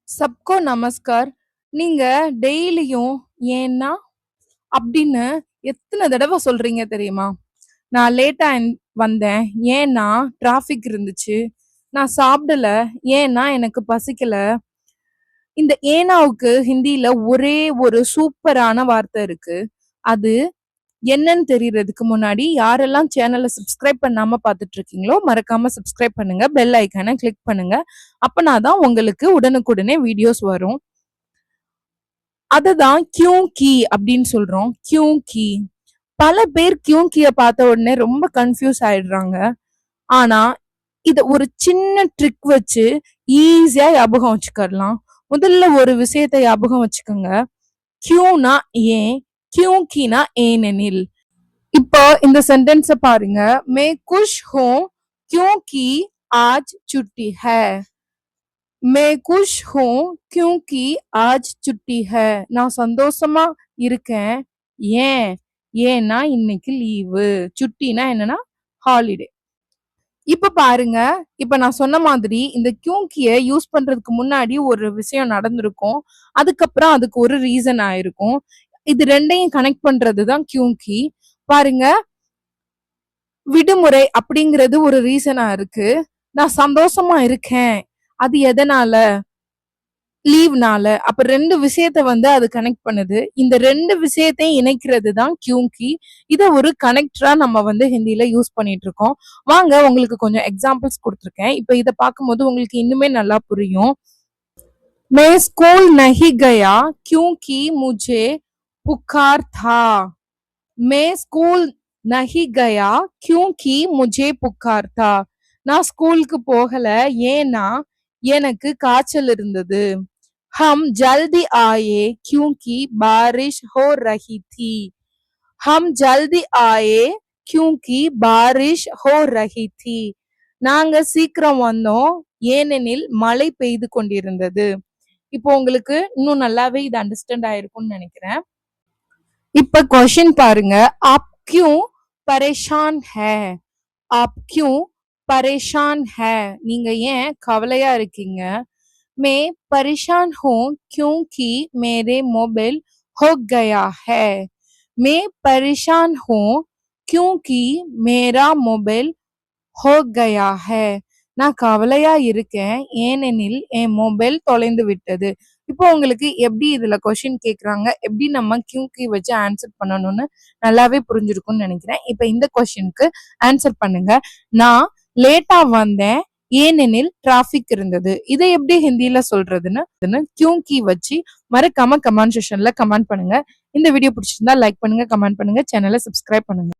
சப்கோ நமஸ்கார். நீங்க டெய்லியும் ஏன்னா அப்படின்னு எத்தனை தடவை சொல்றீங்க தெரியுமா? நான் லேட்டா வந்தேன் ஏன்னா டிராஃபிக் இருந்துச்சு. நான் சாப்பிடல ஏன்னா எனக்கு பசிக்கல. இந்த ஏனாவுக்கு ஹிந்தில ஒரே ஒரு சூப்பரான வார்த்தை இருக்கு. அது என்னன்னு தெரியறதுக்கு முன்னாடி யாரெல்லாம் சேனலை சப்ஸ்கிரைப் பண்ணாம பார்த்துட்டு இருக்கீங்களோ மறக்காம சப்ஸ்கிரைப் பண்ணுங்க, பெல் ஐக்கானை கிளிக் பண்ணுங்க. அப்பனாதான் உங்களுக்கு உடனுக்குடனே வீடியோஸ் வரும். அதுதான் கியூ கீ அப்படின்னு சொல்றோம். கியூ கீ. பல பேர் கியூ கீய பார்த்த உடனே ரொம்ப கன்ஃபியூஸ் ஆயிடுறாங்க. ஆனா இத ஒரு சின்ன ட்ரிக் வச்சு ஈஸியா ஞாபகம் வச்சுக்கலாம். முதல்ல ஒரு விஷயத்தை ஞாபகம் வச்சுக்கோங்க. கியூனா ஏன், கியூ கீனா ஏனெனில். இப்போ இந்த சென்டென்ஸ பாருங்க. மே குஷ் ஹூ क्योंकि आज छुट्टी है. मैं खुश हूँ क्योंकि आज छुट्टी है. நான் சந்தோஷமா இருக்கேன். ஏன்? ஏன்னா இன்னைக்கு லீவு. சுட்டினா என்னன்னா ஹாலிடே. இப்ப பாருங்க, இப்ப நான் சொன்ன மாதிரி இந்த கியூங்கிய யூஸ் பண்றதுக்கு முன்னாடி ஒரு விஷயம் நடந்திருக்கும். அதுக்கப்புறம் அதுக்கு ஒரு ரீசன் ஆயிருக்கும். இது ரெண்டையும் கனெக்ட் பண்றதுதான் கியூங்கி. பாருங்க, விடுமுறை அப்படிங்கிறது ஒரு ரீசனா இருக்கு. நான் சந்தோஷமா இருக்கேன். அது எதனால? லீவ்னால. அப்ப ரெண்டு விஷயத்த அது கனெக்ட் பண்ணுது. இந்த ரெண்டு விஷயத்தையும் இணைக்கிறது தான் கியூங்கி. இத ஒரு கனெக்டரா நம்ம ஹிந்தில யூஸ் பண்ணிட்டு இருக்கோம். வாங்க உங்களுக்கு கொஞ்சம் எக்ஸாம்பிள்ஸ் கொடுத்துருக்கேன். இப்ப இத பார்க்கும்போது உங்களுக்கு இன்னுமே நல்லா புரியும். मैं स्कूल नहीं गया क्योंकि मुझे बुखार था. मैं स्कूल नहीं गया क्योंकि मुझे बुखार था. நான் ஸ்கூலுக்கு போகல ஏன்னா எனக்கு காய்ச்சல் இருந்தது. हम जल्दी आए क्योंकि बारिश हो रही थी. हम जल्दी आए क्योंकि बारिश हो रही थी. நாங்க சீக்கிரம் வந்தோம் ஏனெனில் மழை பெய்து கொண்டிருந்தது. இப்போ உங்களுக்கு இன்னும் நல்லாவே இது அண்டர்ஸ்டாண்ட் ஆயிருக்கும்னு நினைக்கிறேன். இப்ப क्वेश्चन பாருங்க. आप क्यों परेशान है? आप क्यों परेशान है? நீங்க ஏன் கவலையா இருக்கீங்க? मैं परेशान हूँ क्योंकि मेरे मोबाइल हो गया है. मैं परेशान हूँ क्योंकि मेरा मोबाइल हो गया है. நான் கவலையா இருக்கேன் ஏனெனில் என் மொபைல் தொலைந்து விட்டது. இப்போ உங்களுக்கு எப்படி இதுல கொஸ்டின் கேக்குறாங்க, எப்படி நம்ம கியூக்கி வச்சு ஆன்சர் பண்ணணும்னு நல்லாவே புரிஞ்சிருக்கும்னு நினைக்கிறேன். இப்ப இந்த கொஸ்டினுக்கு ஆன்சர் பண்ணுங்க. நான் லேட்டா வந்தேன் ஏனெனில் டிராபிக் இருந்தது. இதை எப்படி ஹிந்தில சொல்றதுன்னு கியூக்கி வச்சு மறக்காம கமெண்ட் செக்ஷன்ல கமெண்ட் பண்ணுங்க. இந்த வீடியோ பிடிச்சிருந்தா லைக் பண்ணுங்க, கமெண்ட் பண்ணுங்க, சேனலை சப்ஸ்கிரைப் பண்ணுங்க.